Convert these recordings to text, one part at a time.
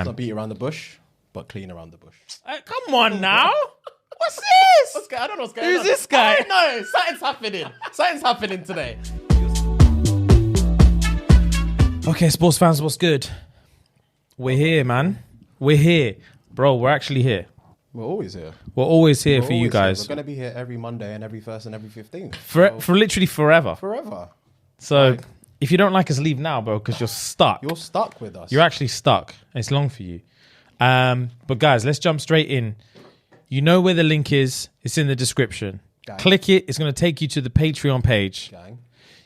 Not beat around the bush, but clean around the bush. Come on now. What's this? I don't know what's going on. Who's this guy? I don't know. Something's happening. Something's happening today. Okay, sports fans, what's good? We're here, man. We're here. Bro, we're actually here. We're always here. We're always here for you guys. We're going to be here every Monday and every 1st and every 15th. For literally forever. Forever. So if you don't like us, leave now, bro, because you're stuck. You're stuck with us. You're actually stuck. It's long for you. But guys, let's jump straight in. You know where the link is. It's in the description. Gang. Click it. It's going to take you to the Patreon page. Gang.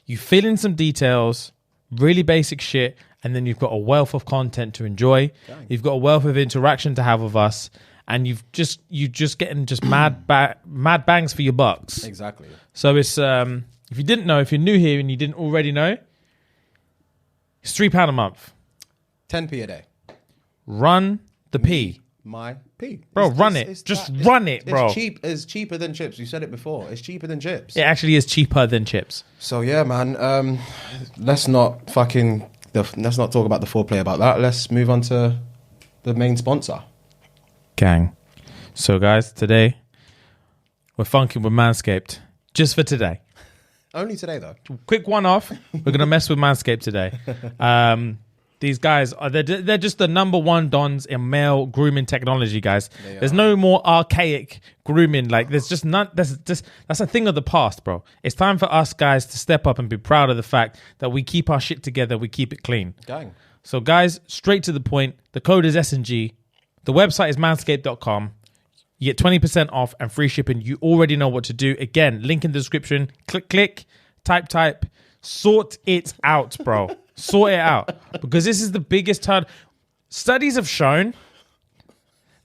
You fill in some details, really basic shit, and then you've got a wealth of content to enjoy. Gang. You've got a wealth of interaction to have with us, and you just getting just mad bangs for your bucks. Exactly. So it's if you didn't know, if you're new here and you didn't already know, it's £3 a month. 10p a day. Run the P. My P. Bro, run it. Just run it, bro. It's cheaper than chips. You said it before. It's cheaper than chips. It actually is cheaper than chips. So yeah, man. Let's not talk about the foreplay about that. Let's move on to the main sponsor. Gang. So guys, today we're funking with Manscaped. Just for today. Only today though. Quick one off. We're gonna mess with Manscaped today. These guys are they're just the number one dons in male grooming technology, guys. There's no more archaic grooming. Like there's just none. That's a thing of the past, bro. It's time for us guys to step up and be proud of the fact that we keep our shit together. We keep it clean. Gang. So guys, straight to the point. The code is SNG. The website is manscaped.com. You get 20% off and free shipping. You already know what to do. Again, link in the description. Click, type. Sort it out, bro. Sort it out. Because this is the biggest turn. Studies have shown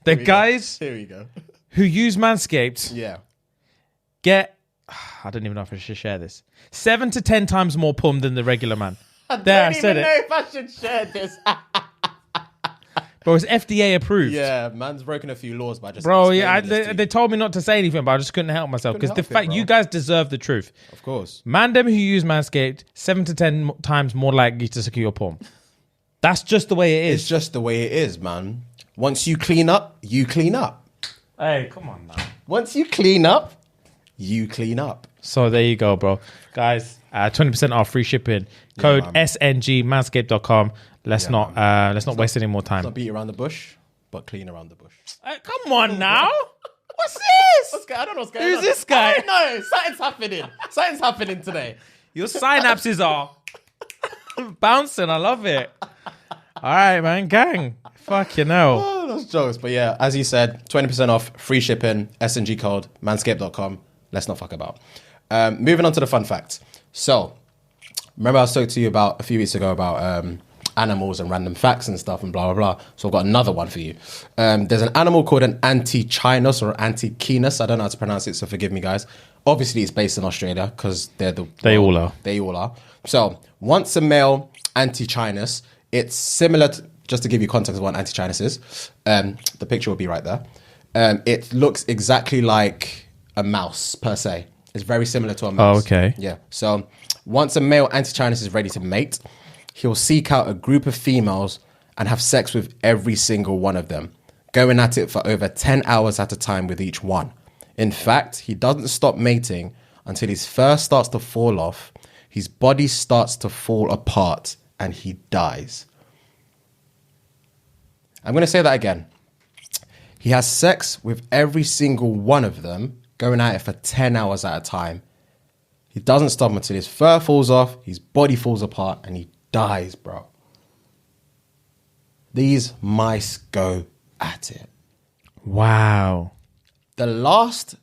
that guys who use Manscaped get, I don't even know if I should share this, 7 to 10 times more pum than the regular man. I don't even know if I should share this. Bro, it's FDA approved. Yeah, man's broken a few laws by just. Bro, yeah, they told me not to say anything, but I just couldn't help myself because the fact you guys deserve the truth. Of course. Mandem who use Manscaped 7 to 10 times more likely to secure your porn. That's just the way it is. It's just the way it is, man. Once you clean up, you clean up. Hey, come on, man. Once you clean up, you clean up. So there you go, bro. Guys, 20% off free shipping. Code SNG manscaped.com. Let's not waste any more time. Let's not beat around the bush, but clean around the bush. Come on now. What's this? I don't know what's going on. Who's this guy? I don't know. Something's happening. Something's happening today. Your synapses are bouncing. I love it. All right, man. Gang. Fucking hell. Oh, those jokes. But yeah, as you said, 20% off, free shipping, SNG code, manscaped.com. Let's not fuck about. Moving on to the fun facts. So, remember I spoke to you about a few weeks ago about animals and random facts and stuff and blah, blah, blah. So I've got another one for you. There's an animal called an Antichinus or Antichinus. I don't know how to pronounce it, so forgive me, guys. Obviously, it's based in Australia because they all are. So once a male Antichinus, it's similar to, just to give you context of what an Antichinus is, the picture will be right there. It looks exactly like a mouse per se. It's very similar to a mouse. Oh, okay. Yeah. So once a male Antichinus is ready to mate, he'll seek out a group of females and have sex with every single one of them, going at it for over 10 hours at a time with each one. In fact, he doesn't stop mating until his fur starts to fall off, his body starts to fall apart, and he dies. I'm going to say that again. He has sex with every single one of them, going at it for 10 hours at a time. He doesn't stop until his fur falls off, his body falls apart, and he dies, bro. These mice go at it. Wow. The last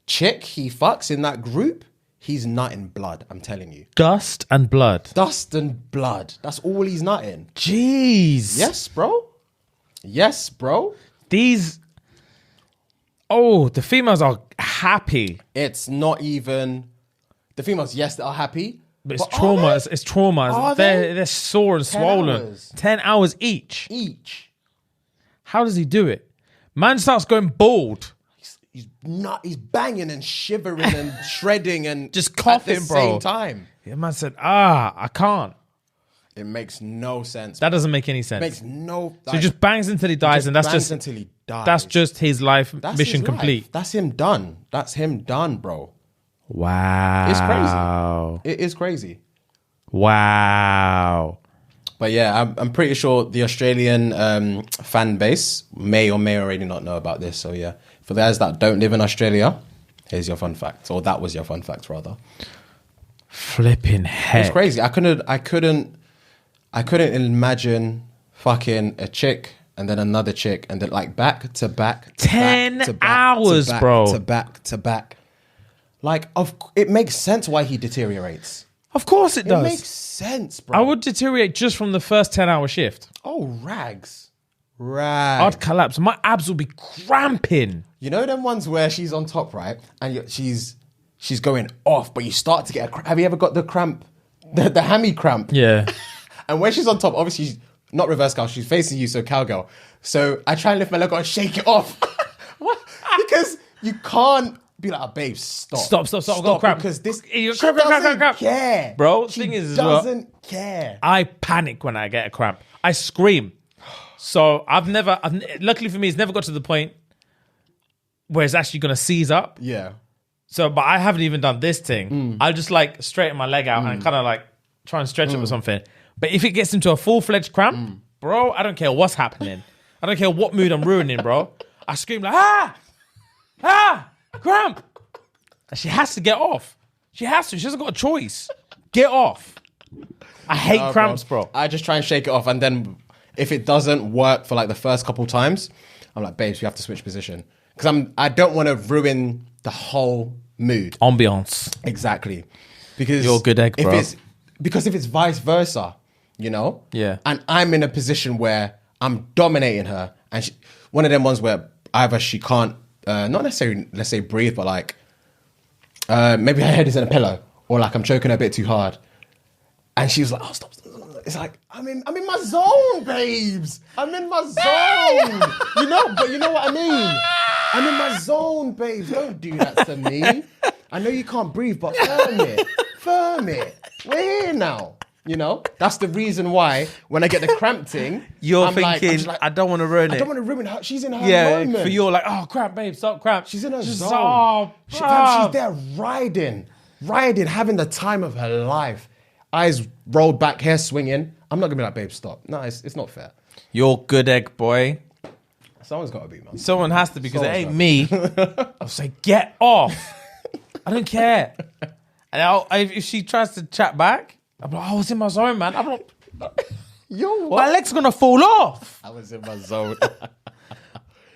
chick he fucks in that group, he's nutting blood, I'm telling you. Dust and blood. Dust and blood. That's all he's nutting. Jeez. Yes, bro. Yes, bro. The females are happy. It's not even... The females, yes, they are happy. But it's trauma. It's trauma. They're sore and swollen. Hours. 10 hours each. How does he do it? Man starts going bald. He's banging and shivering and shredding and just coughing, at the bro. same time. Yeah, man said, I can't. It makes no sense. That doesn't make any sense. Makes no. So he just bangs until he dies, and that's bangs just until he dies. That's just his life That's mission his complete. life. That's him done. That's him done, bro. Wow. It's crazy. It is crazy. Wow. But yeah, I'm pretty sure the Australian fan base may or may already not know about this. So yeah, for those that don't live in Australia, here's your fun fact, or that was your fun fact rather. Flipping heck. It's crazy. I couldn't imagine fucking a chick and then another chick and then like back to back. 10 hours, bro. To back. Like, it makes sense why he deteriorates. Of course it does. It makes sense, bro. I would deteriorate just from the first 10-hour shift. Oh, rags. I'd collapse. My abs will be cramping. You know them ones where she's on top, right? And she's going off, but you start to get a cramp. Have you ever got the cramp? The hammy cramp? Yeah. And when she's on top, obviously she's not reverse cow, she's facing you, so cowgirl. So I try and lift my leg up and shake it off. Because you can't be like, oh, babe, stop. Stop. I've got cramp. Because this, She she doesn't care. Bro, she thing is, doesn't care. I panic when I get a cramp. I scream. So luckily for me, it's never got to the point where it's actually going to seize up. Yeah. So, but I haven't even done this thing. I'll just like straighten my leg out and kind of like try and stretch it or something. But if it gets into a full-fledged cramp, bro, I don't care what's happening. I don't care what mood I'm ruining, bro. I scream like, cramp. And she has to get off. She has to. She hasn't got a choice. Get off. I hate cramps, bro. I just try and shake it off. And then if it doesn't work for like the first couple times, I'm like, babes, we have to switch position. Because I don't want to ruin the whole mood. Ambiance. Exactly. Because you're a good egg, bro. Because if it's vice versa, you know? Yeah. And I'm in a position where I'm dominating her. And one of them ones where either she can't, not necessarily, let's say breathe, but like, maybe her head is in a pillow. Or like I'm choking her a bit too hard. And she was like, oh, stop. It's like, I'm in my zone, babes. I'm in my zone. But you know what I mean? I'm in my zone, babes. Don't do that to me. I know you can't breathe, but firm it. We're here now. You know? That's the reason why when I get the cramp thing, you're I'm thinking, like, I don't want to ruin it. I don't want to ruin her. She's in her moment. moment. For you're like, oh, cramp, babe, stop, cramp. She's in her zone. Oh, she's there riding, having the time of her life. Eyes rolled back, hair swinging. I'm not going to be like, babe, stop. No, it's not fair. You're good egg, boy. Someone's got to be, man. Someone has to, because it ain't me. I'll say, get off. I don't care. And if she tries to chat back, I'm like, I was in my zone, man. I'm like, yo, what? My leg's going to fall off. I was in my zone.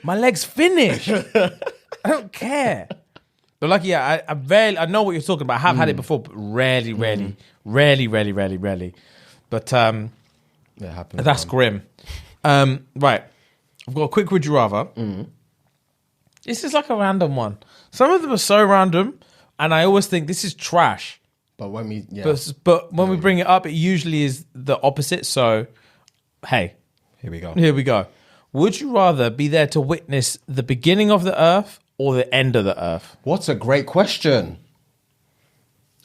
My leg's finished. I don't care. But lucky, yeah, I know what you're talking about. I have had it before, but rarely. But it happens. That's grim. Right. I've got a quick would you rather. This is like a random one. Some of them are so random, and I always think this is trash. But when we, but when we bring it up, it usually is the opposite. So, hey, here we go. Would you rather be there to witness the beginning of the earth or the end of the earth? What's a great question.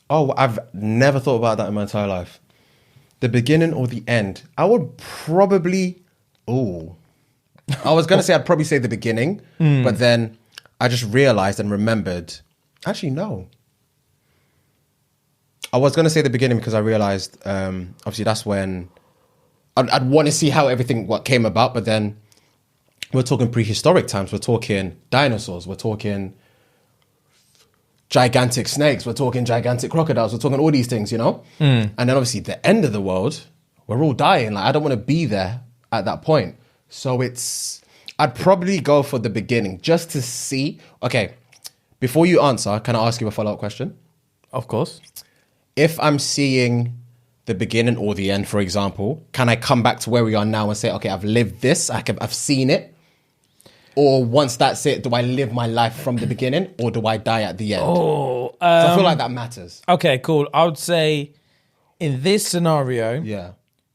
Oh, I've never thought about that in my entire life. The beginning or the end? I would probably... I was going to say I'd probably say the beginning, but then I just realized and remembered... Actually, no. I was going to say the beginning because I realized, obviously, that's when... I'd want to see how everything came about, but then we're talking prehistoric times. We're talking dinosaurs. We're talking gigantic snakes. We're talking gigantic crocodiles. We're talking all these things, you know? And then obviously the end of the world, we're all dying. Like, I don't want to be there at that point. So I'd probably go for the beginning just to see. Okay, before you answer, can I ask you a follow-up question? Of course. If I'm seeing the beginning or the end, for example, can I come back to where we are now and say, okay, I've lived this, I've seen it? Or once that's it, do I live my life from the beginning or do I die at the end? So I feel like that matters. Okay, cool. I would say in this scenario,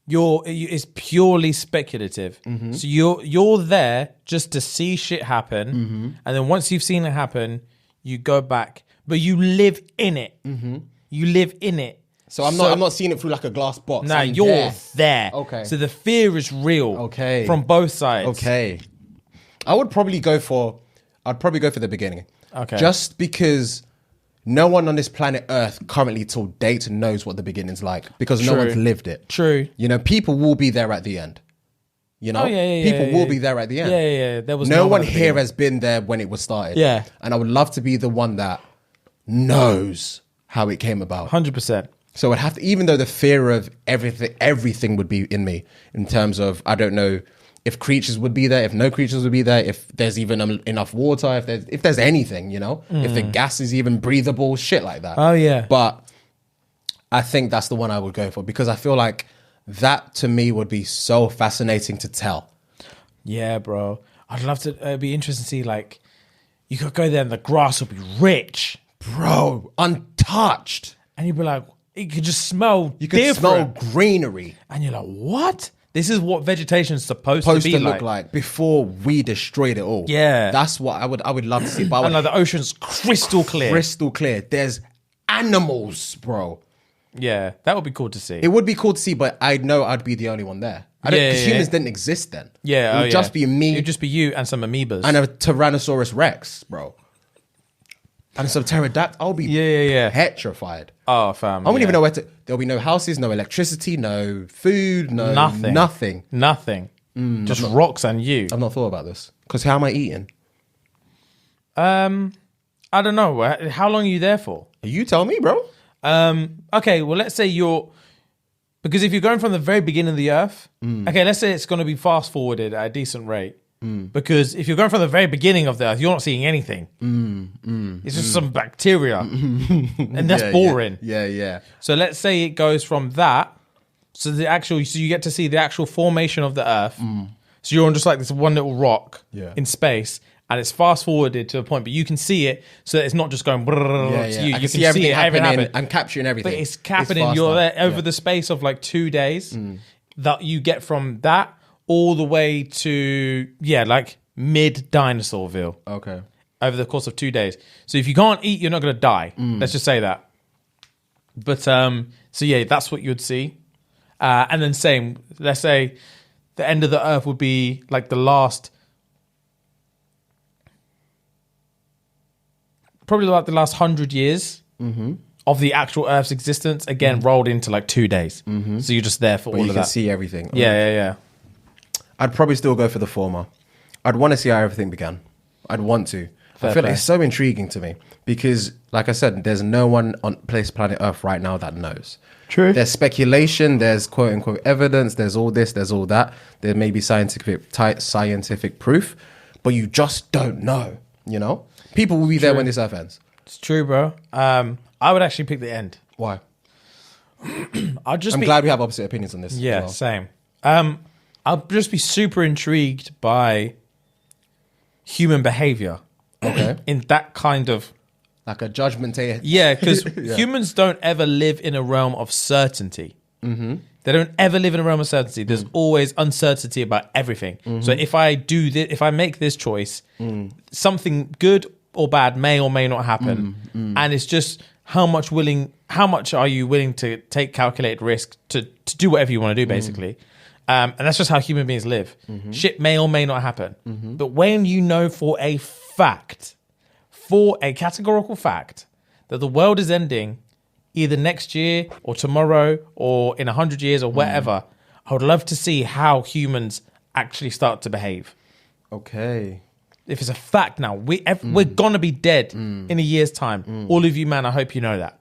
it's purely speculative. So you're there just to see shit happen, and then once you've seen it happen, you go back, but you live in it. You live in it. So I'm not seeing it through like a glass box. Nah, I'm you're there. Okay. So the fear is real. Okay. From both sides. Okay. I'd probably go for the beginning. Okay. Just because no one on this planet Earth currently till date knows what the beginning's like, because no one's lived it. True. You know, people will be there at the end. You know, people will be there at the end. Yeah. There was no one here has been there when it was started. Yeah. And I would love to be the one that knows how it came about. 100%. So I'd have to, even though the fear of everything would be in me in terms of, I don't know if creatures would be there, if no creatures would be there, if there's even enough water, if there's anything, you know, if the gas is even breathable, shit like that. Oh, yeah. But I think that's the one I would go for, because I feel like that to me would be so fascinating to tell. Yeah, bro. I'd love to, it'd be interesting to see, like, you could go there and the grass would be rich. Bro, untouched. And you'd be like, you could just smell You could smell greenery. And you're like, what? This is what vegetation's supposed to Look like before we destroyed it all. Yeah. That's what I would love to see. But and like the ocean's crystal clear. Crystal clear. There's animals, bro. Yeah, that would be cool to see. It would be cool to see, but I know I'd be the only one there. Because humans didn't exist then. Yeah, it would just be me. It would just be you and some amoebas. And a Tyrannosaurus Rex, bro. And some pterodactyl. I'll be petrified. Oh, fam. I wouldn't even know where to. There'll be no houses, no electricity, no food, no nothing. Just rocks and you. I've not thought about this. Because how am I eating? I don't know. How long are you there for? You tell me, bro. Okay, well, let's say because if you're going from the very beginning of the earth, okay, let's say it's going to be fast forwarded at a decent rate. Because if you're going from the very beginning of the earth, you're not seeing anything. It's just some bacteria. And that's boring. Yeah. So let's say it goes from that. So you get to see the actual formation of the earth. So you're on just like this one little rock in space. And it's fast forwarded to a point, but you can see it, so that it's not just going to you. You can see everything happening. I'm capturing everything. But it's happening. You're there over the space of like 2 days that you get from that all the way to, like mid-Dinosaurville. Okay. Over the course of 2 days. So if you can't eat, you're not going to die. Let's just say that. But, that's what you'd see. And then same, let's say the end of the earth would be like the last... Probably like the last 100 years of the actual Earth's existence, again, rolled into like 2 days. So you're just there for all of that. You can see everything. Yeah. I'd probably still go for the former. I'd want to see how everything began. I'd want to. I feel like it's so intriguing to me because, like I said, there's no one on planet Earth right now that knows. True. There's speculation, there's quote unquote evidence, there's all this, there's all that. There may be scientific proof, but you just don't know, you know? People will be there when this earth ends. It's true, bro. I would actually pick the end. Why? I'm glad we have opposite opinions on this. Yeah, same. I'll just be super intrigued by human behavior. Okay. In that kind of... Like a judgment day. Yeah, because humans don't ever live in a realm of certainty. They don't ever live in a realm of certainty. There's always uncertainty about everything. So if I do this, if I make this choice, something good or bad may or may not happen. And it's just how much are you willing to take calculated risk to do whatever you want to do, basically. And that's just how human beings live. Shit may or may not happen. But when you know for a categorical fact, that the world is ending either next year or tomorrow or in 100 years or whatever, I would love to see how humans actually start to behave. Okay. If it's a fact now, we're going to be dead in a year's time. All of you, man, I hope you know that.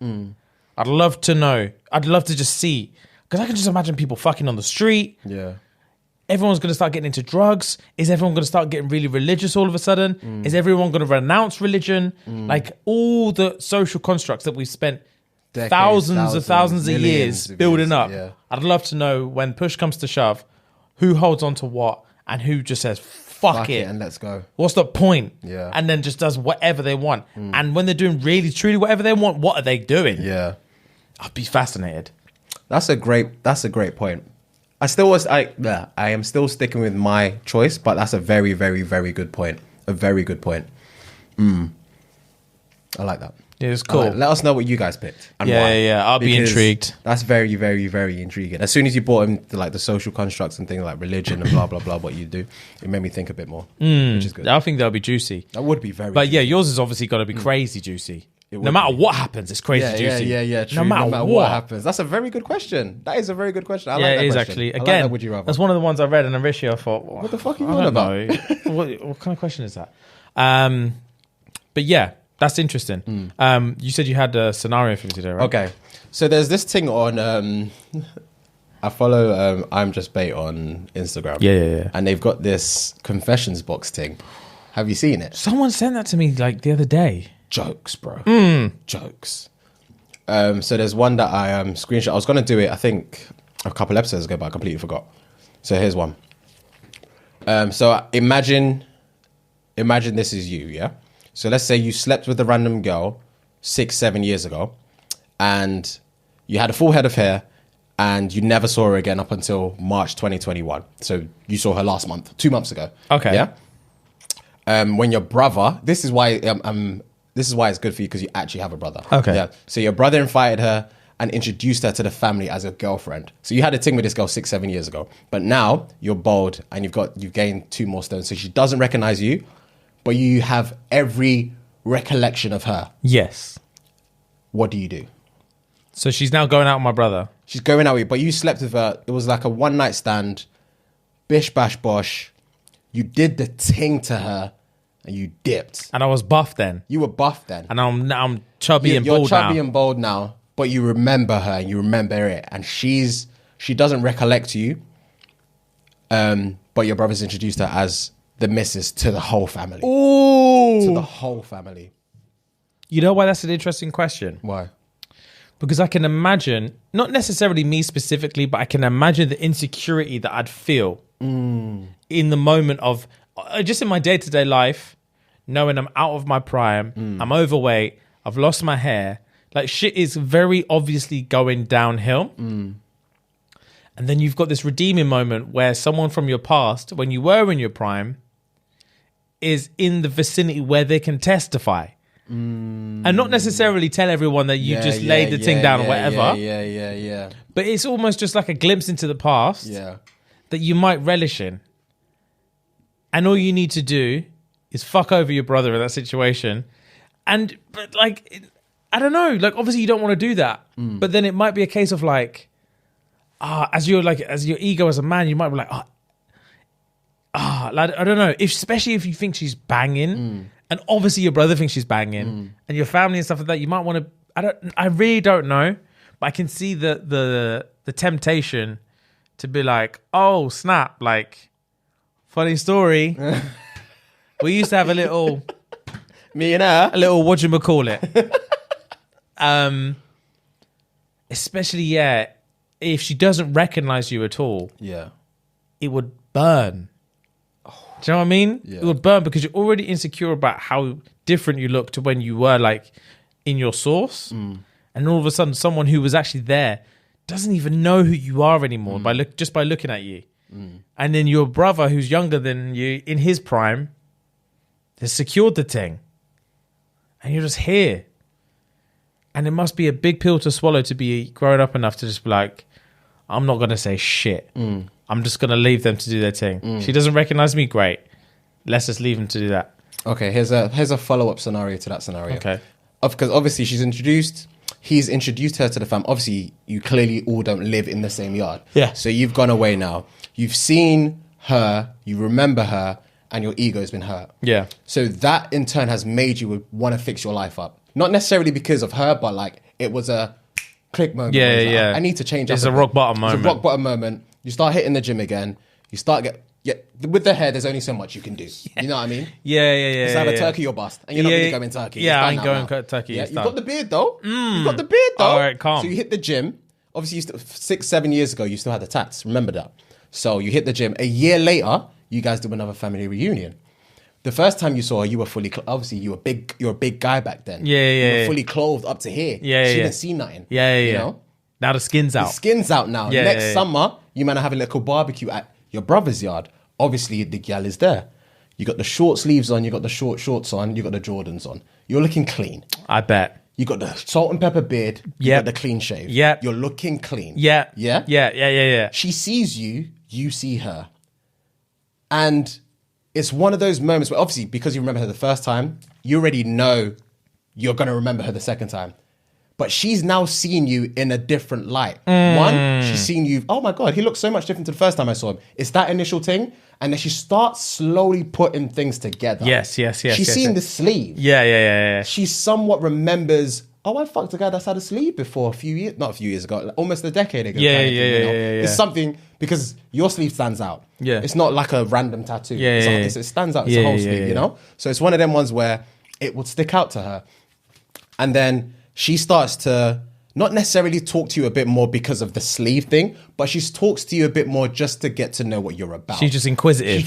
I'd love to know. I'd love to just see. Because I can just imagine people fucking on the street. Yeah. Everyone's going to start getting into drugs. Is everyone going to start getting really religious all of a sudden? Is everyone going to renounce religion? Like all the social constructs that we've spent thousands of years building up. Yeah. I'd love to know when push comes to shove, who holds on to what and who just says, fuck it. And let's go. What's the point? Yeah. And then just does whatever they want. And when they're doing really, truly whatever they want, what are they doing? Yeah. I'd be fascinated. That's a great point. I am still sticking with my choice, but that's a very, very, very good point. A very good point. I like that. Yeah, it's cool. Let us know what you guys picked and why. Yeah. I'll be intrigued. That's very, very, very intriguing. As soon as you brought him to like the social constructs and things like religion and blah blah blah, what you do, it made me think a bit more, which is good. I think that'll be juicy. That would be very. But juicy. yeah, yours is obviously got to be crazy juicy. No matter what happens, it's crazy juicy. Yeah. True. No matter what happens, that's a very good question. That is a very good question. I like that it is question. actually. I like Again, that would you rather? that's one of the ones I read, and Arishi, I thought, what the fuck are you on about? what kind of question is that? But yeah, that's interesting. You said you had a scenario for me today, right? Okay, so there's this thing on. I follow I'm Just Bait on Instagram. Yeah. And they've got this confessions box thing. Have you seen it? Someone sent that to me like the other day. Jokes, bro. Jokes. So there's one that I screenshot. I was going to do it, I think, a couple episodes ago, but I completely forgot. So here's one. So imagine this is you, yeah? So let's say you slept with a random girl 6-7 years ago, and you had a full head of hair, and you never saw her again up until March 2021. So you saw her last month, 2 months ago. Okay. Yeah? When your brother, this is why it's good for you, because you actually have a brother. Okay. Yeah. So your brother invited her and introduced her to the family as a girlfriend. So you had a thing with this girl 6-7 years ago, but now you're bald and you've gained 2 more stones. So she doesn't recognize you, but you have every recollection of her. Yes. What do you do? So she's now going out with my brother. She's going out with you, but you slept with her. It was like a one night stand, bish bash bosh. You did the ting to her. And you dipped. And I was buff then. You were buff then. And I'm chubby and bald now. You're chubby and bald now, but you remember her and you remember it. And she doesn't recollect you, but your brother's introduced her as the missus to the whole family. Ooh. To the whole family. You know why that's an interesting question? Why? Because I can imagine, not necessarily me specifically, but I can imagine the insecurity that I'd feel in the moment of, just in my day-to-day life, knowing I'm out of my prime, I'm overweight, I've lost my hair, like shit is very obviously going downhill. And then you've got this redeeming moment where someone from your past, when you were in your prime, is in the vicinity where they can testify. And not necessarily tell everyone that you just laid the thing down or whatever. Yeah. But it's almost just like a glimpse into the past that you might relish in. And all you need to do is fuck over your brother in that situation. But like, I don't know, like obviously you don't want to do that. But then it might be a case of like, as your ego as a man, you might be like, like, I don't know, especially if you think she's banging, and obviously your brother thinks she's banging, and your family and stuff like that, you might want to. I really don't know, but I can see the temptation to be like, oh snap, like, funny story. We used to have a little me and her, a little whatchamacallit. Especially if she doesn't recognize you at all, it would burn. Do you know what I mean? It would burn because you're already insecure about how different you look to when you were like in your source. And all of a sudden someone who was actually there doesn't even know who you are anymore by looking at you. And then your brother who's younger than you in his prime has secured the thing. And you're just here. And it must be a big pill to swallow to be grown up enough to just be like, I'm not going to say shit. I'm just going to leave them to do their thing. She doesn't recognize me, great. Let's just leave them to do that. Okay, here's a follow-up scenario to that scenario. Okay. Because obviously he's introduced her to the family. Obviously, you clearly all don't live in the same yard. Yeah. So you've gone away now. You've seen her, you remember her, and your ego's been hurt. Yeah. So that in turn has made you want to fix your life up. Not necessarily because of her, but like it was a click moment. Yeah. I need to change. It's a rock bottom moment. It's a rock bottom moment. You start hitting the gym again. You start with the hair. There's only so much you can do. You know what I mean? Yeah. It's either turkey or bust, and you're not really going turkey. Yeah, I ain't going turkey. Yeah, you've got the beard though. You've got the beard though. All right, calm. So you hit the gym. Obviously, 6-7 years ago, you still had the tats. Remember that. So you hit the gym. A year later, you guys do another family reunion. The first time you saw her, you were fully obviously you're a big guy back then. You were fully clothed up to here. She didn't see nothing. You know? Now the skin's out. The skin's out now. Next summer, you might have a little barbecue at your brother's yard. Obviously, the gal is there. You got the short sleeves on, you got the short shorts on, you got the Jordans on. You're looking clean. I bet. You got the salt and pepper beard. You Yep. got the clean shave. Yep. You're looking clean. Yeah. Yeah? Yeah. She sees you, you see her. And it's one of those moments where obviously because you remember her the first time, you already know you're going to remember her the second time. But she's now seen you in a different light. One, she's seen you, oh my God, he looks so much different to the first time I saw him. It's that initial thing. And then she starts slowly putting things together. Yes. She's seen the sleeve. Yeah. She somewhat remembers, oh, I fucked a guy that's had a sleeve before not a few years ago, like almost a decade ago. Yeah. It's something, because your sleeve stands out. Yeah. It's not like a random tattoo. Yeah. It stands out. It's a whole sleeve, you know? So it's one of them ones where it would stick out to her. And then she starts to not necessarily talk to you a bit more because of the sleeve thing, but she talks to you a bit more just to get to know what you're about. She's just inquisitive.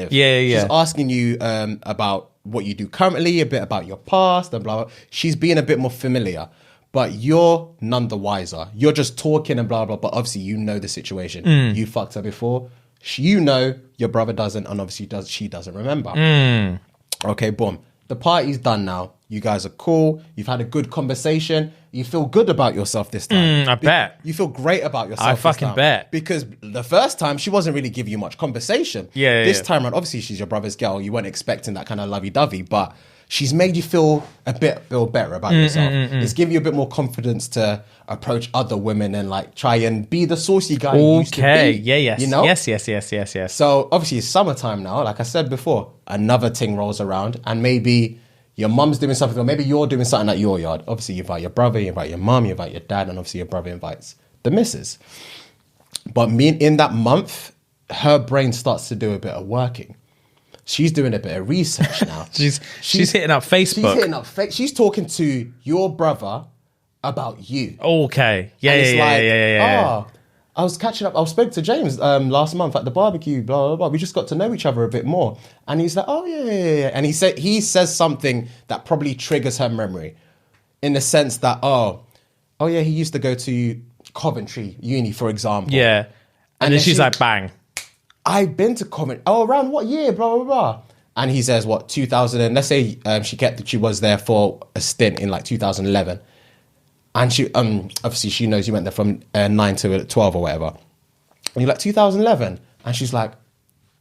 She's asking you about what you do currently, a bit about your past, and blah, blah. She's being a bit more familiar, but you're none the wiser. You're just talking and blah, blah, but obviously you know the situation. You fucked her before. You know your brother doesn't, and obviously she doesn't remember. Okay, boom. The party's done now. You guys are cool. You've had a good conversation. You feel good about yourself this time. I bet. You feel great about yourself. I this fucking time. bet. Because the first time, she wasn't really giving you much conversation. This time around, obviously, she's your brother's girl. You weren't expecting that kind of lovey-dovey, but she's made you feel better about yourself. It's giving you a bit more confidence to approach other women and like try and be the saucy guy you used to be. Yes. You know? Yes. So obviously it's summertime now. Like I said before, another thing rolls around and maybe your mum's doing something or maybe you're doing something at your yard. Obviously you invite your brother, you invite your mum, you invite your dad, and obviously your brother invites the missus. But in that month, her brain starts to do a bit of working. She's doing a bit of research now. she's hitting up Facebook. She's talking to your brother about you. Okay. Yeah. I was catching up. I spoke to James last month at the barbecue. Blah blah blah. We just got to know each other a bit more, and he's like, "Oh yeah." And he says something that probably triggers her memory, in the sense that, oh yeah, he used to go to Coventry Uni, for example. Yeah, and then she's like, bang. I've been to Coventry. Oh, around what year? Blah blah blah. And he says, what, 2000? And let's say she was there for a stint in like 2011. And she obviously she knows you went there from 9 to 12 or whatever. And you're like, 2011? And she's like,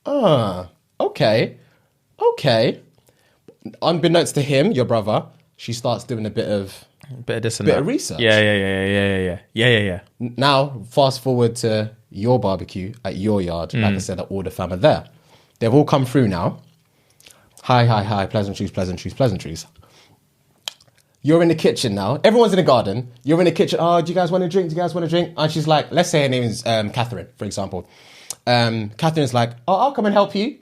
okay. Unbeknownst to him, your brother, she starts doing a bit of this and bit that. of research. Yeah. Now, fast forward to your barbecue at your yard. Like I said, all the fam are there. They've all come through now. Hi, pleasantries. You're in the kitchen now. Everyone's in the garden. You're in the kitchen. Oh, do you guys want a drink? And she's like, let's say her name is Catherine, for example. Catherine's like, oh, I'll come and help you.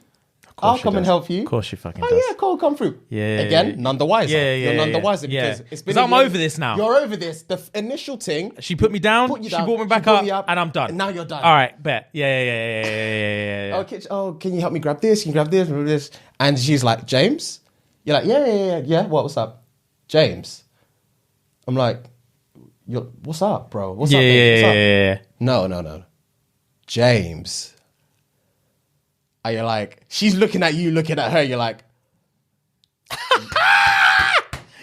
I'll come and help you. Of course she fucking does. Oh, yeah, cool, come through. Yeah. Again, none the wiser. You're none the wiser because it's been. Because I'm over this now. You're over this. The initial thing. She put me down. She brought me back up, and I'm done. And now you're done. All right, bet. Yeah. Oh, can you help me grab this? Can you grab this? And she's like, James? You're like, yeah. What's up? James? I'm like, what's up, bro? What's up, babe? What's up? No. James. And you're like, she's looking at you, looking at her. You're like,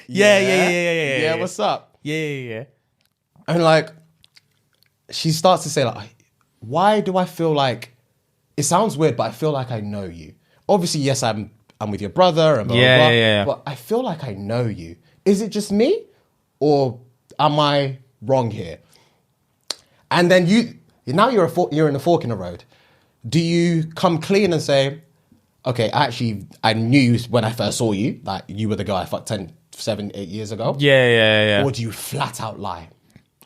yeah. What's up? Yeah. And like, she starts to say like, why do I feel like, it sounds weird, but I feel like I know you. Obviously, yes, I'm with your brother and blah, blah, blah. But I feel like I know you. Is it just me? Or am I wrong here? And then now you're in a fork in the road. Do you come clean and say, okay, actually, I knew when I first saw you, like you were the guy I fucked 7, 8 years ago? Yeah. Or do you flat out lie?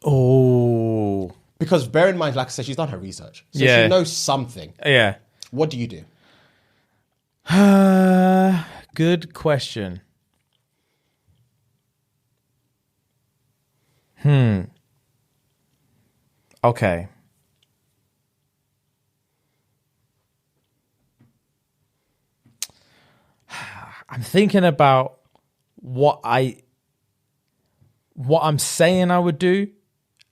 Oh. Because bear in mind, like I said, she's done her research. So she knows something. Yeah. What do you do? Good question. Okay. I'm thinking about what I'm saying I would do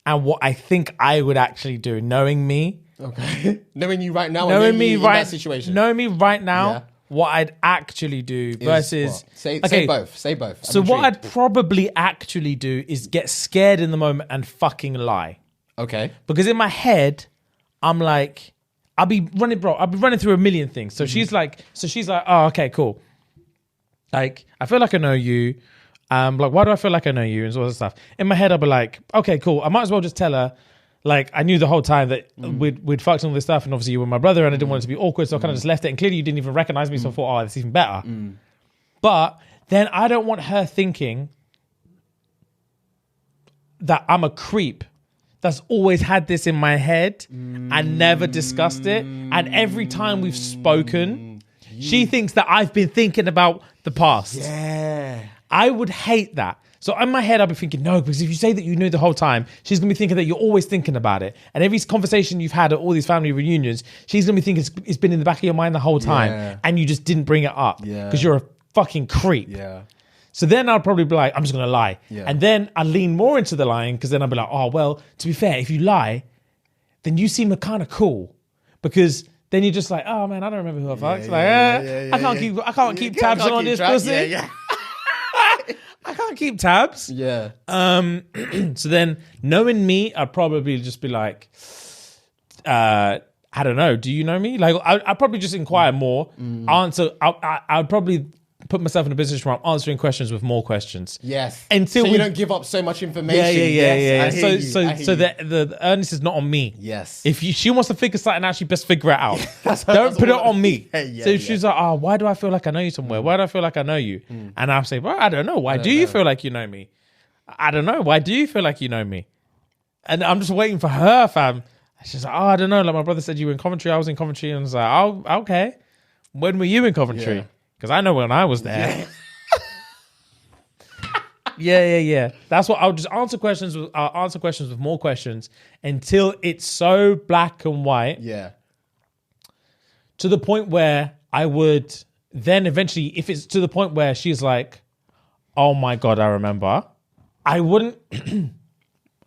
and what I think I would actually do, knowing me. Okay. Knowing you right now, Knowing me in right that situation. Knowing me right now, what I'd actually do Is versus... what? Say both. Say both. So what I'd probably actually do is get scared in the moment and fucking lie. Okay. Because in my head, I'm like, I'll be running through a million things. So she's like, oh, okay, cool. Like, I feel like I know you. Like, why do I feel like I know you? And all that stuff. In my head, I'll be like, okay, cool. I might as well just tell her, like, I knew the whole time that we'd fucked and all this stuff, and obviously you were my brother, and I didn't want it to be awkward, so I kind of just left it. And clearly you didn't even recognize me, so I thought, oh, that's even better. But then I don't want her thinking that I'm a creep that's always had this in my head and never discussed it. And every time we've spoken, she thinks that I've been thinking about the past. Yeah. I would hate that. So in my head, I'll be thinking, no, because if you say that you knew the whole time, she's going to be thinking that you're always thinking about it. And every conversation you've had at all these family reunions, she's going to be thinking it's been in the back of your mind the whole time. And you just didn't bring it up because you're a fucking creep. Yeah. So then I'll probably be like, I'm just going to lie. Yeah. And then I lean more into the lying because then I'll be like, oh, well, to be fair, if you lie, then you seem kind of cool because then you're just like, oh man, I don't remember who I fucked. I can't keep tabs on this pussy. Yeah. I can't keep tabs. Yeah. So then knowing me, I'd probably just be like, I don't know. Do you know me? Like, I'd probably just inquire more. I'd probably put myself in a position where I'm answering questions with more questions. Yes. Until you don't give up so much information. Yeah. Yes, So the earnest is not on me. Yes. If she wants to figure something out, she best figure it out. Don't put it on me. So if she's like, oh, why do I feel like I know you somewhere? Why do I feel like I know you? And I'll say, well, I don't know. Why do you feel like you know me? I don't know. Why do you feel like you know me? And I'm just waiting for her, fam. She's like, oh, I don't know. Like my brother said you were in Coventry. I was in Coventry. And I was like, oh, okay. When were you in Coventry? Yeah. Because I know when I was there. Yeah. That's what I'll just answer questions with. I'll answer questions with more questions until it's so black and white. Yeah. To the point where I would then eventually, if it's to the point where she's like, "Oh my god, I remember," I wouldn't.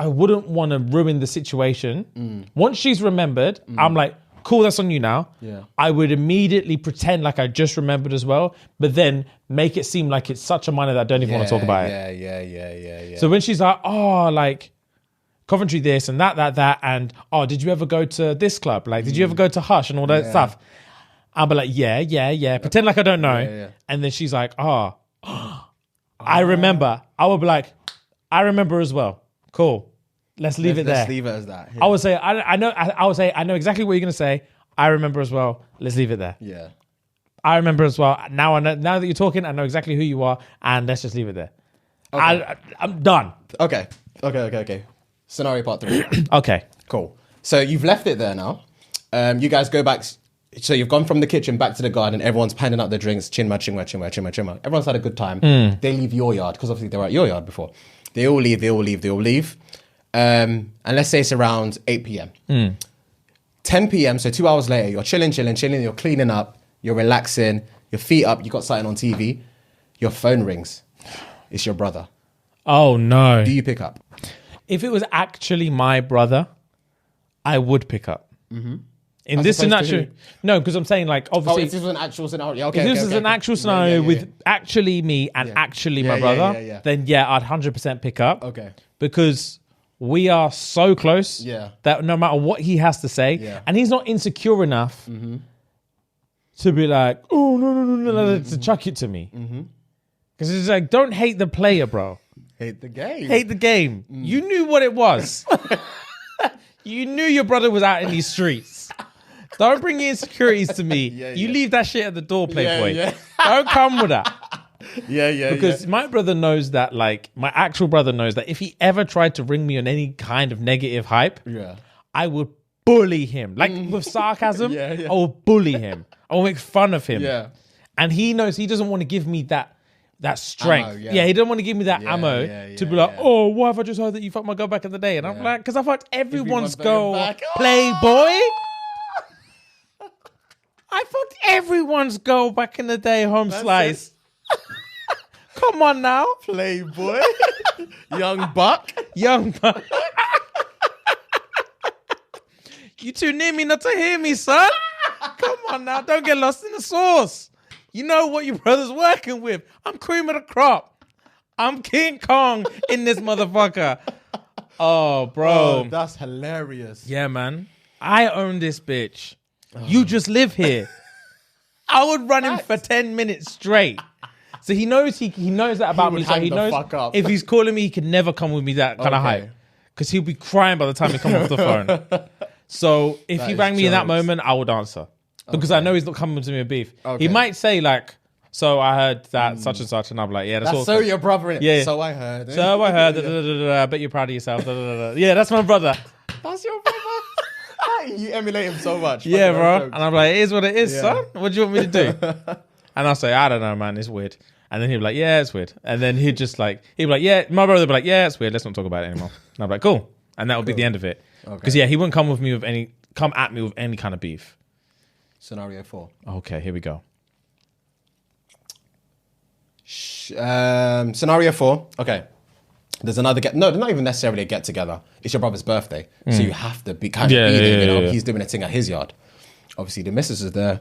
I wouldn't want to ruin the situation. Once she's remembered, I'm like, cool, that's on you now. Yeah. I would immediately pretend like I just remembered as well, but then make it seem like it's such a minor that I don't even want to talk about it. Yeah. So when she's like, oh, like Coventry this and that, and oh, did you ever go to this club? Like, did you ever go to Hush and all that stuff? I'll be like, yeah. Pretend like I don't know. Yeah. And then she's like, oh, I remember. I would be like, I remember as well. Cool. Let's leave it there. Let's leave it as that. Yeah. I would say, I know. I would say, I know exactly what you're gonna say. I remember as well. Let's leave it there. Yeah. I remember as well. Now I know. Now that you're talking, I know exactly who you are, and let's just leave it there. Okay. I'm done. Okay. Scenario part 3. Okay. Cool. So you've left it there now. You guys go back. So you've gone from the kitchen back to the garden. Everyone's panning out their drinks. Chinma. Everyone's had a good time. They leave your yard because obviously they were at your yard before. They all leave. And let's say it's around 8 p.m. 10 p.m. So 2 hours later, you're chilling. You're cleaning up. You're relaxing. Your feet up. You got something on TV. Your phone rings. It's your brother. Oh no. Do you pick up? If it was actually my brother, I would pick up. In As this opposed to scenario, who? no, because I'm saying like obviously. If this was an actual scenario, If this is an actual scenario with actually me and actually my brother, yeah. then yeah, I'd 100% pick up. Okay. Because we are so close that no matter what he has to say, and he's not insecure enough to be like, oh, no, to chuck it to me. Because it's like, don't hate the player, bro. Hate the game. Hate the game. You knew what it was. You knew your brother was out in these streets. Don't bring your insecurities to me. You leave that shit at the door, Playboy. Don't come with that. Because my brother knows that, like, my actual brother knows that if he ever tried to ring me on any kind of negative hype, I would bully him. Like, with sarcasm, I will bully him. I will make fun of him. And he knows he doesn't want to give me that strength. Ammo, he don't want to give me that ammo to be like, oh, why have I just heard that you fucked my girl back in the day? And I'm like, because I fucked everyone's girl, Playboy. I fucked everyone's girl back in the day, home slice. Come on now. Playboy. Young buck. You too near me not to hear me, son. Come on now. Don't get lost in the sauce. You know what your brother's working with. I'm cream of the crop. I'm King Kong in this motherfucker. Oh, bro. Oh, that's hilarious. Yeah, man. I own this bitch. You just live here. I would run him for 10 minutes straight. So he knows he knows that about me. So he knows if he's calling me, he can never come with me that kind of hype. Because he'll be crying by the time he comes off the phone. So if he rang me in that moment, I would answer. Because I know he's not coming to me with beef. He might say like, so I heard that such and such, and I'm like, yeah, that's so your brother. Yeah. So I heard. So I heard. I bet you're proud of yourself. Yeah, that's my brother. That's your brother. You emulate him so much. Yeah, bro. And I'm like, it is what it is, son. What do you want me to do? And I'll say, I don't know, man. It's weird. And then he'll be like, yeah, it's weird. And then he'd be like, yeah, my brother would be like, yeah, it's weird. Let's not talk about it anymore. And I'm like, cool. And that would be the end of it. Because he wouldn't come at me with any kind of beef. Scenario 4. Okay, here we go. Scenario 4. Okay. There's another no, they're not even necessarily a get together. It's your brother's birthday. So you have to be kind of be there, you know. He's doing a thing at his yard. Obviously the missus is there.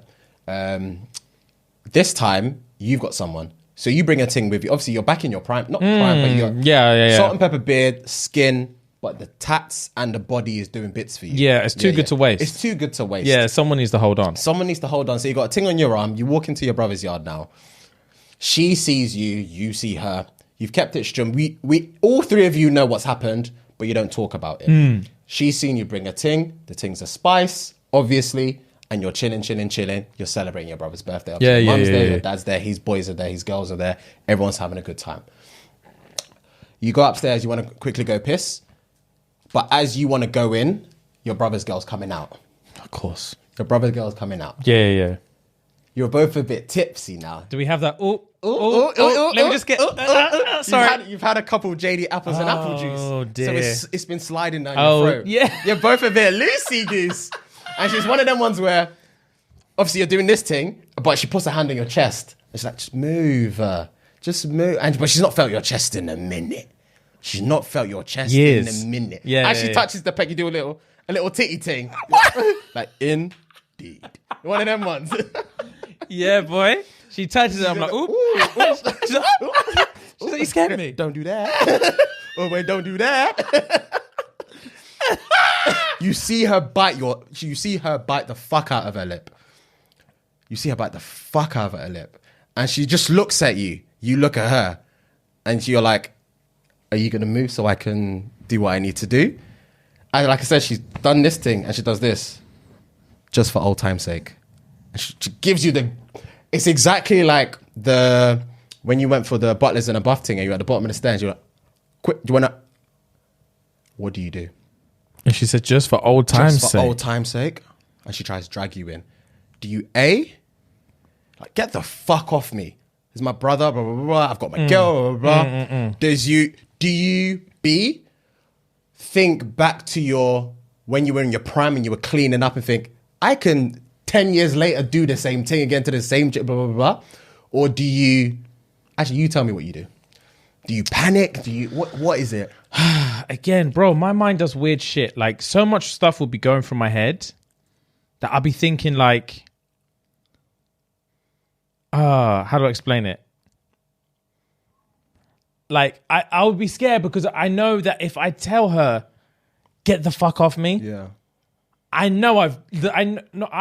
This time you've got someone. So you bring a ting with you. Obviously you're back in your prime, not prime, but you're salt and pepper beard, skin, but the tats and the body is doing bits for you. Yeah, it's too good to waste. It's too good to waste. Yeah, someone needs to hold on. So you got a ting on your arm, you walk into your brother's yard now. She sees you, you see her. You've kept it strum. We all three of you know what's happened, but you don't talk about it. She's seen you bring a ting. The ting's a spice, obviously, and you're chilling. You're celebrating your brother's birthday. Your mum's there, your dad's there, his boys are there, his girls are there. Everyone's having a good time. You go upstairs, you want to quickly go piss, but as you want to go in, your brother's girl's coming out. Of course. Your brother's girl's coming out. Yeah. You're both a bit tipsy now. Do we have that? Let me just get. Sorry. You've had a couple of JD apples and apple juice. Oh, dear. So it's been sliding down your throat. Yeah. You're both a bit loosey goose. And she's one of them ones where, obviously, you're doing this thing, but she puts her hand on your chest. And she's like, just move. Just move. But she's not felt your chest in a minute. She's not felt your chest in a minute. Yeah. As she touches the peg, you do a little titty thing. Like, indeed. One of them ones. Yeah, boy. She touches it. I'm like, ooh. She's like, you scared me. Don't do that. Oh, wait, don't do that. You see her bite the fuck out of her lip. And she just looks at you. You look at her. And you're like, are you going to move so I can do what I need to do? And like I said, she's done this thing and she does this. Just for old time's sake. And she gives you it's exactly like when you went for the butlers and a buff thing and you're at the bottom of the stairs, you're like, quick, do you want to, what do you do? And she said, just for old time's sake. Old time's sake. And she tries to drag you in. Do you like, get the fuck off me. This is my brother, blah, blah, blah, blah. I've got my girl, blah, blah, blah. Do you B, think back to when you were in your prime and you were cleaning up and think, I can 10 years later do the same thing again to the same blah, blah, blah, blah. Or do you, actually, you tell me what you do. Do you panic? What is it? Again, bro, my mind does weird shit. Like, so much stuff will be going through my head that I'll be thinking like, how do I explain it? Like, I would be scared because I know that if I tell her, get the fuck off me. Yeah. I know I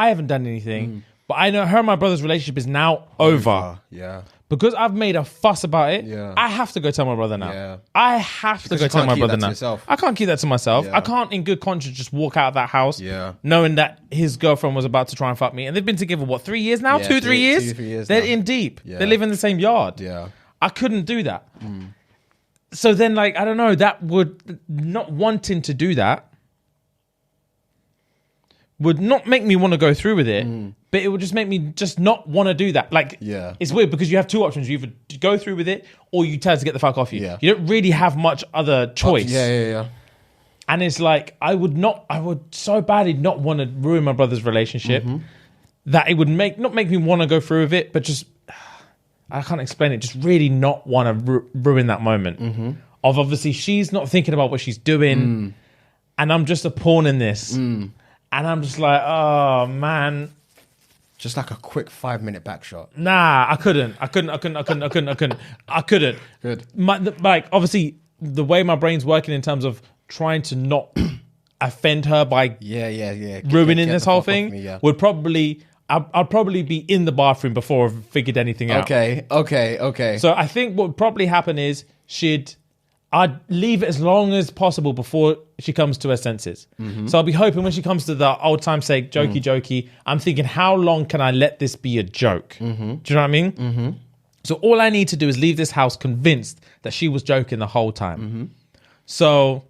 haven't done anything, but I know her and my brother's relationship is now over. Yeah. Because I've made a fuss about it, Yeah. I have to go tell my brother now. Yeah. I have to go tell my brother now. Yourself. I can't keep that to myself. Yeah. I can't in good conscience just walk out of that house knowing that his girlfriend was about to try and fuck me. And they've been together, 3 years now? Yeah, 3 years? 2 3 years They're now. in deep. Yeah. They live in the same yard. Yeah. I couldn't do that. So then, like, I don't know, that would, not wanting to do that would not make me want to go through with it, but it would just make me just not want to do that. Like, it's weird because you have two options. You either go through with it or you tell her to get the fuck off you. Yeah. You don't really have much other choice. Yeah. And it's like, I would so badly not want to ruin my brother's relationship that it would not make me want to go through with it, but just, I can't explain it, just really not want to ruin that moment. Of obviously she's not thinking about what she's doing and I'm just a pawn in this. And I'm just like, oh man, Just like a quick 5-minute back shot. Nah, I couldn't. Good. Like, obviously, the way my brain's working in terms of trying to not offend her by ruining this whole thing would probably... I'd probably be in the bathroom before I figured anything out. Okay. So I think what would probably happen is I'd leave it as long as possible before she comes to her senses. Mm-hmm. So I'll be hoping when she comes to the old time's sake, jokey, I'm thinking, how long can I let this be a joke? Mm-hmm. Do you know what I mean? Mm-hmm. So all I need to do is leave this house convinced that she was joking the whole time. Mm-hmm. So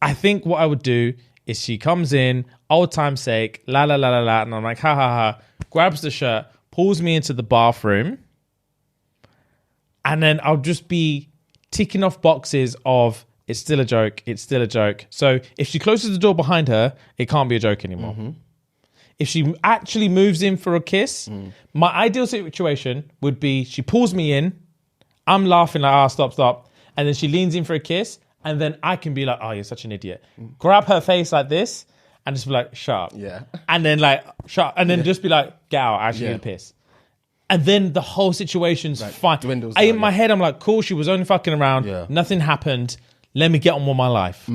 I think what I would do is she comes in, old time's sake, la, and I'm like, ha, grabs the shirt, pulls me into the bathroom, and then I'll just be ticking off boxes of it's still a joke. So if she closes the door behind her, it can't be a joke anymore. Mm-hmm. If she actually moves in for a kiss, my ideal situation would be she pulls me in, I'm laughing like, stop. And then she leans in for a kiss, and then I can be like, oh, you're such an idiot. Grab her face like this, and just be like, shut up. Yeah. And then like, shut up. And then just be like, get out, I actually need a piss. And then the whole situation's like, fine. Dwindles in my head, I'm like, cool, she was only fucking around. Yeah. Nothing happened. Let me get on with my life.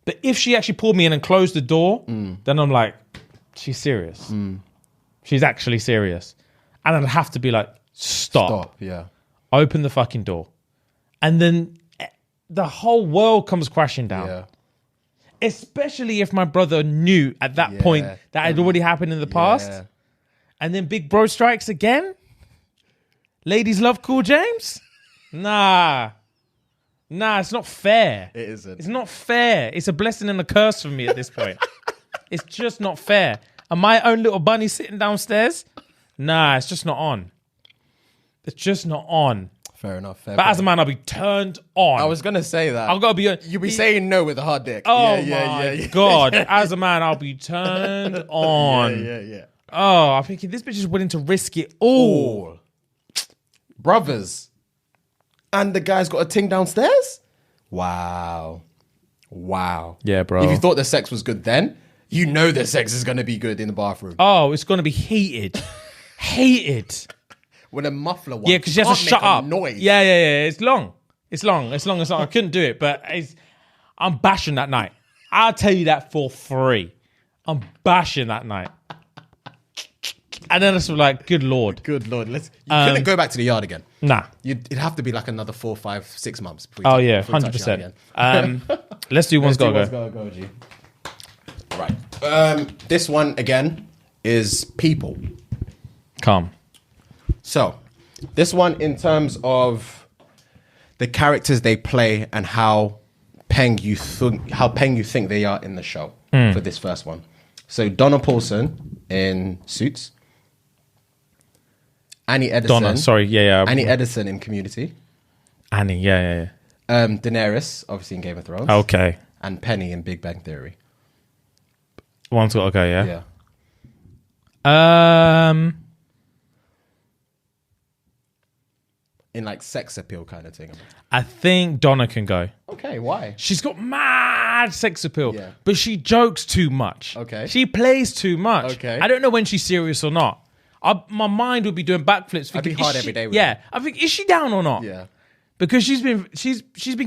But if she actually pulled me in and closed the door, then I'm like, she's serious. She's actually serious. And I'd have to be like, stop. Yeah. Open the fucking door. And then the whole world comes crashing down. Yeah. Especially if my brother knew at that point that had already happened in the past. And then big bro strikes again. Ladies love Cool James? Nah, it's not fair. It isn't. It's not fair. It's a blessing and a curse for me at this point. It's just not fair. And my own little bunny sitting downstairs? Nah, it's just not on. It's just not on. Fair enough. But as a man, I'll be turned on. I was going to say that. I've got to be on. You'll be saying no with a hard dick. Oh my God. As a man, I'll be turned on. Yeah. Oh, I'm thinking this bitch is willing to risk it all. Brothers. And the guy's got a ting downstairs? Wow. Yeah, bro. If you thought the sex was good then, you know the sex is going to be good in the bathroom. Oh, it's going to be heated. When a muffler one. Yeah, because she has to shut up. Noise. Yeah. It's long. I couldn't do it, but I'm bashing that night. I'll tell you that for free. I'm bashing that night. And then it's like, good Lord. You couldn't go back to the yard again. Nah. It'd have to be like another 4, 5, 6 months. Before you 100%. Let's do One's Gotta Go. Go, G. Right. This one, again, is people. Calm. So, this one in terms of the characters they play and how Peng you think they are in the show for this first one. So, Donna Paulson in Suits. Annie Edison. Donna, sorry, yeah. Annie Edison in Community. Yeah. Daenerys, obviously in Game of Thrones. Okay. And Penny in Big Bang Theory. One's Gotta Go, yeah? Yeah. In like sex appeal kind of thing. I think Donna can go. Okay, why? She's got mad sex appeal, Yeah. but she jokes too much. Okay. She plays too much. Okay. I don't know when she's serious or not. My mind would be doing backflips. Thinking, I'd be hard every day with her. I think, is she down or not? Yeah. Because she's been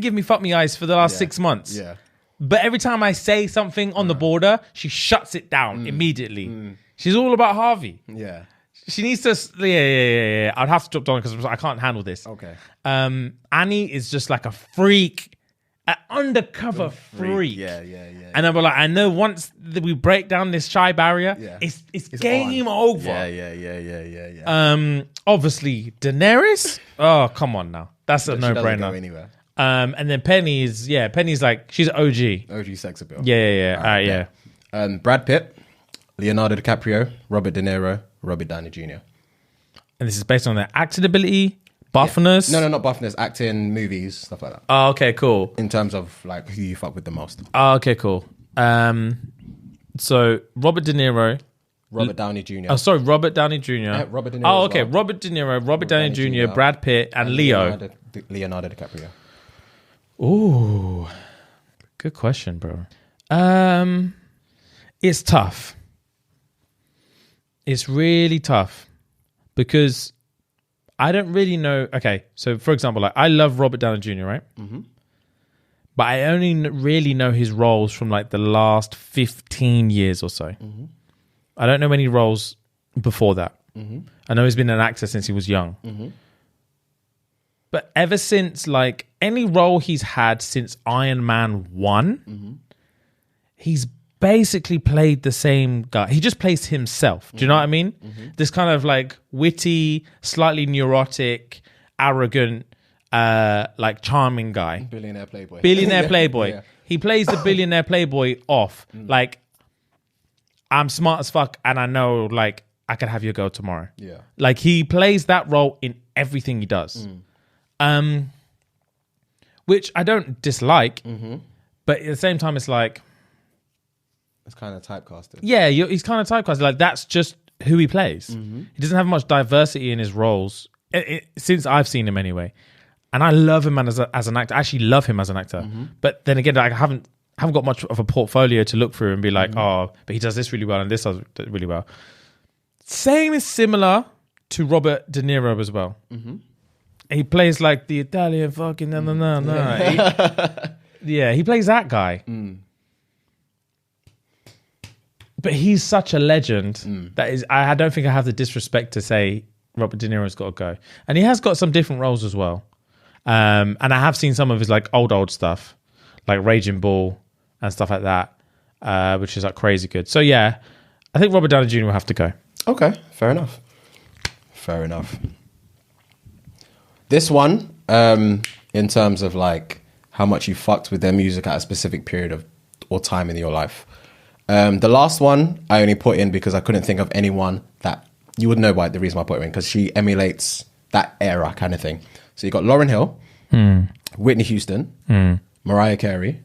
giving me fuck me eyes for the last 6 months. Yeah. But every time I say something on the border, she shuts it down immediately. She's all about Harvey. Yeah. She needs to. Yeah. I'd have to drop Donna because I can't handle this. Okay. Annie is just like a freak, an undercover freak. Yeah. And I'm like, I know once we break down this shy barrier, it's game over. Yeah. Obviously Daenerys. Oh, come on now, that's a She doesn't no-brainer. go anywhere. And then Penny's like she's OG. OG sex appeal. Yeah. Brad Pitt, Leonardo DiCaprio, Robert De Niro, Robert Downey Jr. And this is based on their acting ability, buffness. No, not buffness. Acting, movies, stuff like that. Oh, okay, cool. In terms of like who you fuck with the most. Oh, okay, cool. So Robert De Niro. Robert Downey Jr. Oh, sorry, Robert Downey Jr. Robert De Niro. Oh, okay. Well. Robert De Niro, Robert Downey Jr., Brad Pitt, and Leo. Leonardo DiCaprio. Ooh, good question, bro. It's tough. It's really tough because I don't really know. Okay, so for example, like I love Robert Downey Jr., right? Mm-hmm. But I only really know his roles from like the last 15 years or so. Mm-hmm. I don't know any roles before that. Mm-hmm. I know he's been an actor since he was young. Mm-hmm. But ever since, like, any role he's had since Iron Man 1, mm-hmm. he's basically played the same guy. He just plays himself. Do you know what I mean? Mm-hmm. This kind of, like, witty, slightly neurotic, arrogant, like, charming guy. Billionaire playboy. Yeah. He plays the billionaire playboy off. Like, I'm smart as fuck and I know, like, I could have your girl tomorrow. Yeah. Like, he plays that role in everything he does. Which I don't dislike, but at the same time, it's like... It's kind of typecasted. Yeah, he's kind of typecasted. Like, that's just who he plays. He doesn't have much diversity in his roles, since I've seen him anyway. And I love him as an actor. I actually love him as an actor. But then again, like, I haven't got much of a portfolio to look through and be like, oh, but he does this really well and this does really well. Same is similar to Robert De Niro as well. He plays like the Italian fucking Yeah, he plays that guy. But he's such a legend that is. I don't think I have the disrespect to say Robert De Niro's got to go. And he has got some different roles as well. And I have seen some of his like old stuff, like Raging Bull and stuff like that, which is like crazy good. So yeah, I think Robert Downey Jr. will have to go. Okay, fair enough. This one, in terms of like how much you fucked with their music at a specific period of or time in your life. The last one I only put in because I couldn't think of anyone that you would know why the reason I put her in, because she emulates that era kind of thing. So you got Lauryn Hill, Whitney Houston, Mariah Carey,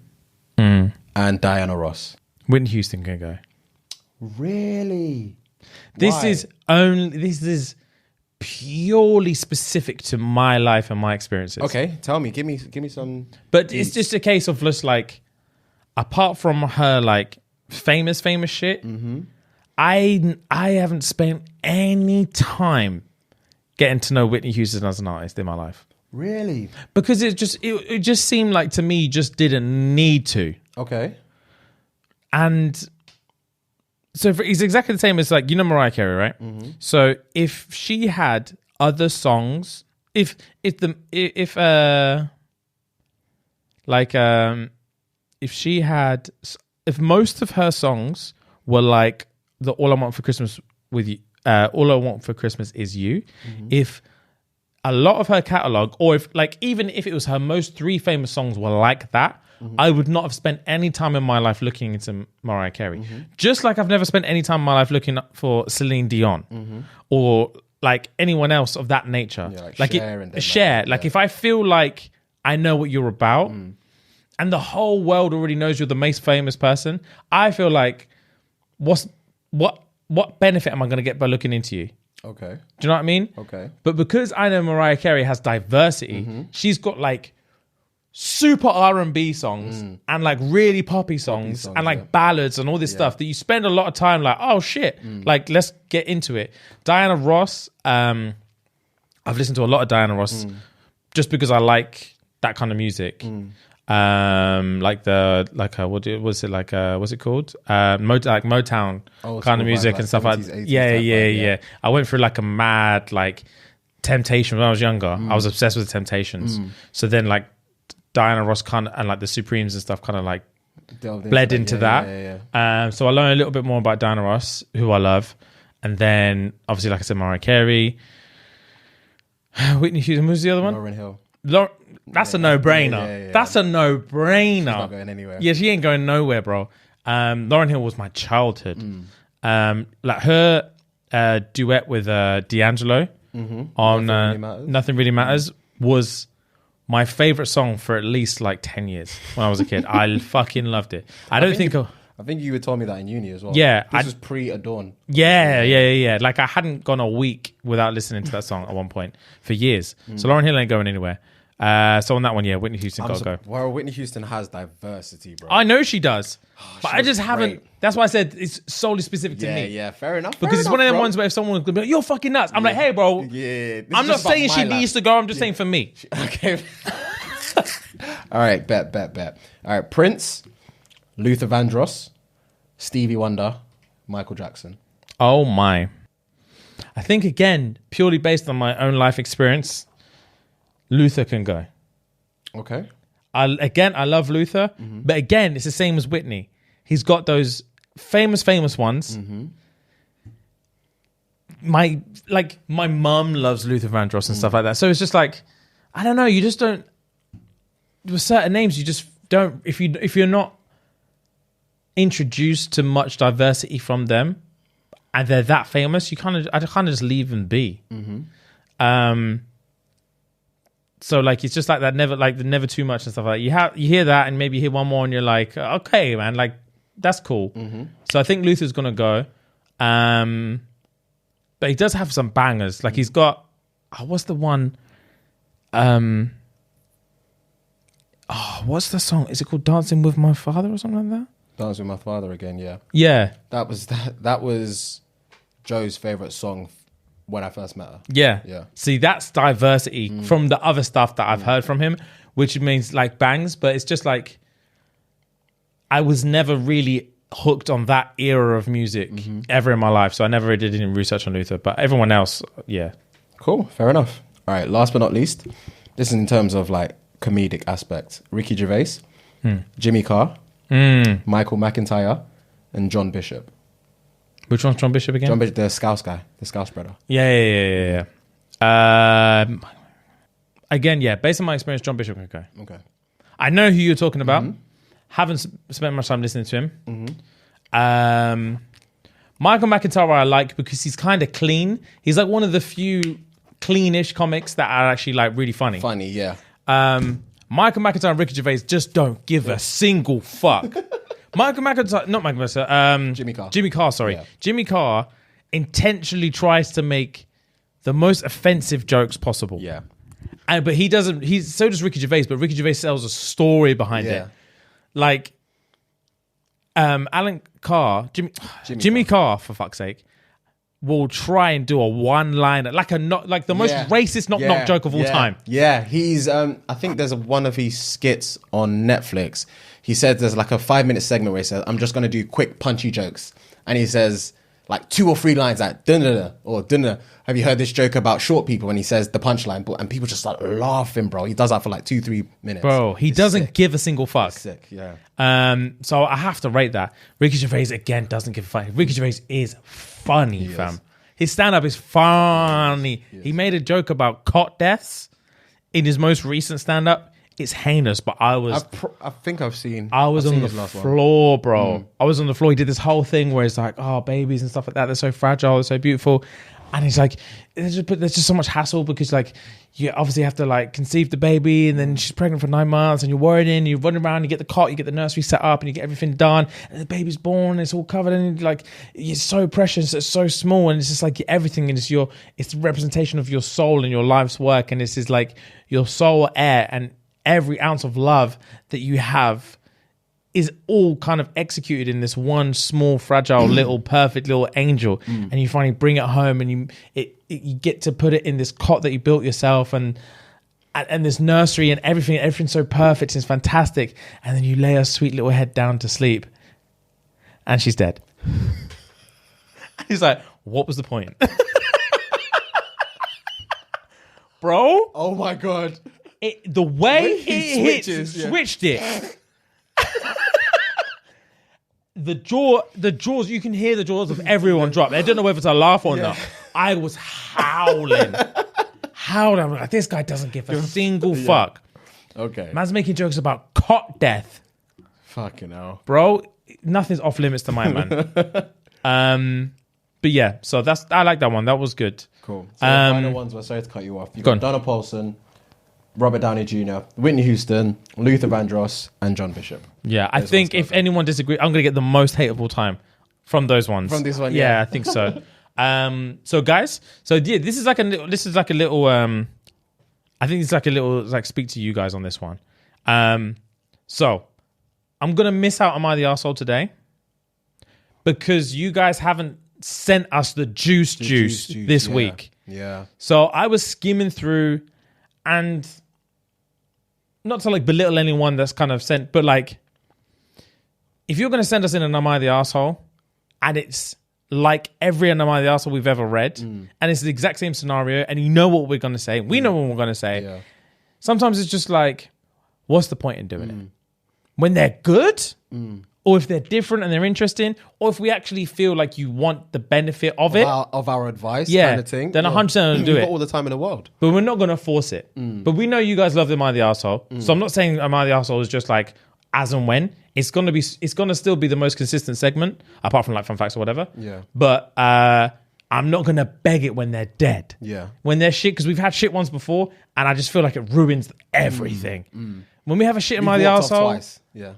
and Diana Ross. Whitney Houston can go. Really? This is purely specific to my life and my experiences. Okay, tell me, give me some. But it's just a case of just like, apart from her like famous shit, I haven't spent any time getting to know Whitney Houston as an artist in my life. Really? Because it just seemed like to me just didn't need to. Okay. And so it's exactly the same as like, you know, Mariah Carey, right? So if she had other songs, if most of her songs were like the All I Want for Christmas with You, All I Want for Christmas is You, if a lot of her catalog, or if like even if it was her most 3 famous songs were like that, I would not have spent any time in my life looking into Mariah Carey. Just like I've never spent any time in my life looking for Celine Dion or like anyone else of that nature. Yeah, like Cher. Like if I feel like I know what you're about and the whole world already knows you're the most famous person, I feel like what benefit am I going to get by looking into you? Okay. Do you know what I mean? Okay. But because I know Mariah Carey has diversity, she's got like super R&B songs and like really poppy songs and like ballads and all this stuff that you spend a lot of time like, oh shit, like let's get into it. Diana Ross, I've listened to a lot of Diana Ross just because I like that kind of music. What's it called? Motown kind of music and stuff like that. Yeah. I went through like a mad like Temptation when I was younger. I was obsessed with the Temptations. So then like Diana Ross kind of and like the Supremes and stuff kind of like bled into that. So I learned a little bit more about Diana Ross, who I love, and then obviously like I said, Mariah Carey, Whitney Houston. What was the other one? Lauryn Hill. That's a no-brainer. That's a no-brainer. She's not going anywhere. Yeah, she ain't going nowhere, bro. Lauryn Hill was my childhood. Like her duet with D'Angelo on Nothing Really Matters was my favorite song for at least like 10 years when I was a kid. I fucking loved it. I think you had told me that in uni as well. Yeah. This was pre-Adorn. Yeah. Like I hadn't gone a week without listening to that song at one point for years. So Lauryn Hill ain't going anywhere. So on that one, yeah, Whitney Houston got to go. Well, Whitney Houston has diversity, bro. I know she does, but she I just was haven't. great. That's why I said it's solely specific to me. Yeah, fair enough. Because it's one of them ones where if someone would be like, "You're fucking nuts," I'm like, "Hey, bro, I'm not saying she needs to go. I'm just saying for me." Okay. All right, bet. All right, Prince, Luther Vandross, Stevie Wonder, Michael Jackson. Oh my! I think again, purely based on my own life experience, Luther can go. Okay. I love Luther, but again, it's the same as Whitney. He's got those famous ones. My mum loves Luther Vandross and stuff like that. So it's just like, I don't know. You just don't. With certain names, you just don't. If you're not introduced to much diversity from them, and they're that famous, I kind of just leave them be. So like it's just like that, never too much and stuff like that. You hear that and maybe you hear one more and you're like, okay, man, like that's cool. So I think Luther's gonna go, but he does have some bangers. Like he's got what's the one? What's the song? Is it called "Dancing with My Father" or something like that? Dancing with My Father again, yeah. Yeah, That was Joe's favorite song when I first met her. Yeah. See, that's diversity from the other stuff that I've heard from him, which means like bangs, but it's just like I was never really hooked on that era of music ever in my life. So I never really did any research on Luther, but everyone else, yeah. Cool, fair enough. All right, last but not least, this is in terms of like comedic aspect. Ricky Gervais, Jimmy Carr, Michael McIntyre, and John Bishop. Which one's John Bishop again? John Bishop, the Scouse guy, the Scouse brother. Yeah. Again, yeah, based on my experience, John Bishop can go. Okay. I know who you're talking about. Haven't spent much time listening to him. Michael McIntyre I like because he's kind of clean. He's like one of the few cleanish comics that are actually like really funny. Funny, yeah. Michael McIntyre and Ricky Gervais just don't give a single fuck. Jimmy Carr, sorry. Yeah. Jimmy Carr intentionally tries to make the most offensive jokes possible. Yeah. But he doesn't, so does Ricky Gervais, but Ricky Gervais tells a story behind it. Like, Alan Carr, Jimmy Carr, for fuck's sake, will try and do a one-liner, like the most racist knock-knock joke of all time. Yeah, he's, I think there's one of his skits on Netflix. He said there's like a 5-minute segment where he says, I'm just going to do quick punchy jokes. And he says like 2 or 3 lines like, dun-dun-dun, or dun-dun. Have you heard this joke about short people? And he says the punchline, and people just start laughing, bro. He does that for like 2-3 minutes. Bro, he doesn't give a single fuck. It's sick, yeah. So I have to rate that. Ricky Gervais, again, doesn't give a fuck. Ricky Gervais is funny, fam. His stand-up is funny. He made a joke about cot deaths in his most recent stand-up. It's heinous, but I think I've seen. I was on the floor, bro. I was on the floor. He did this whole thing where it's like, oh, babies and stuff like that. They're so fragile. They're so beautiful. And he's like, there's just so much hassle because like you obviously have to like conceive the baby and then she's pregnant for 9 months and you're worried and you run around, you get the cot, you get the nursery set up and you get everything done and the baby's born and it's all covered and like it's so precious, it's so small and it's just like everything and it's the representation of your soul and your life's work and this is like your soul air and every ounce of love that you have is all kind of executed in this one small, fragile, little, perfect little angel. And you finally bring it home and you get to put it in this cot that you built yourself and this nursery and everything's so perfect and it's fantastic. And then you lay her sweet little head down to sleep and she's dead. He's like, what was the point? Bro? Oh my God. The way he switched it. The jaws, you can hear the jaws of everyone drop. They don't know whether to laugh or not. I was howling. I'm like, this guy doesn't give a single fuck. Okay. Man's making jokes about cot death. Fucking hell. Bro, nothing's off limits to my man. But yeah, so I like that one. That was good. Cool. So the final ones, sorry to cut you off. You've got Donald Paulson, Robert Downey Jr., Whitney Houston, Luther Vandross, and John Bishop. Yeah, I think if anyone disagrees, I'm going to get the most hate of all time from those ones. From this one, yeah. I think so. So guys, this is like a little I think it's like a little like speak to you guys on this one. So I'm gonna miss out on Am I the Arsehole today because you guys haven't sent us the juice this week. Yeah. So I was skimming through, and not to like belittle anyone that's kind of sent, but like if you're gonna send us in an Am I the Arsehole, and it's like every Am I the Arsehole we've ever read, and it's the exact same scenario, and you know what we're gonna say, we know what we're gonna say. Yeah. Sometimes it's just like, what's the point in doing it? When they're good, or if they're different and they're interesting, or if we actually feel like you want the benefit of it, of our advice, yeah, kind of thing. then 100% I'll do We've it. got all the time in the world. But we're not going to force it. But we know you guys love the Am I the Arsehole. So I'm not saying Am I the Arsehole is just like as and when. It's going to still be the most consistent segment, apart from like fun facts or whatever. Yeah. But I'm not going to beg it when they're dead. Yeah. When they're shit, because we've had shit ones before, and I just feel like it ruins everything. When we have a shit Am I the Walked off Arsehole... twice. Yeah.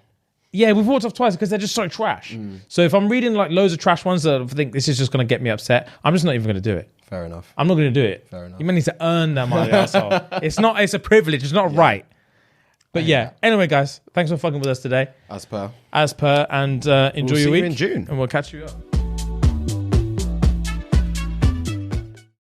Yeah, we've walked off twice because they're just so trash. So if I'm reading like loads of trash ones that I think this is just going to get me upset, I'm just not even going to do it. Fair enough. I'm not going to do it. Fair enough. You might need to earn that money, asshole. It's a privilege. It's not right. But yeah. Anyway, guys, thanks for fucking with us today. As per. And enjoy We'll see your you week. in June. And we'll catch you up.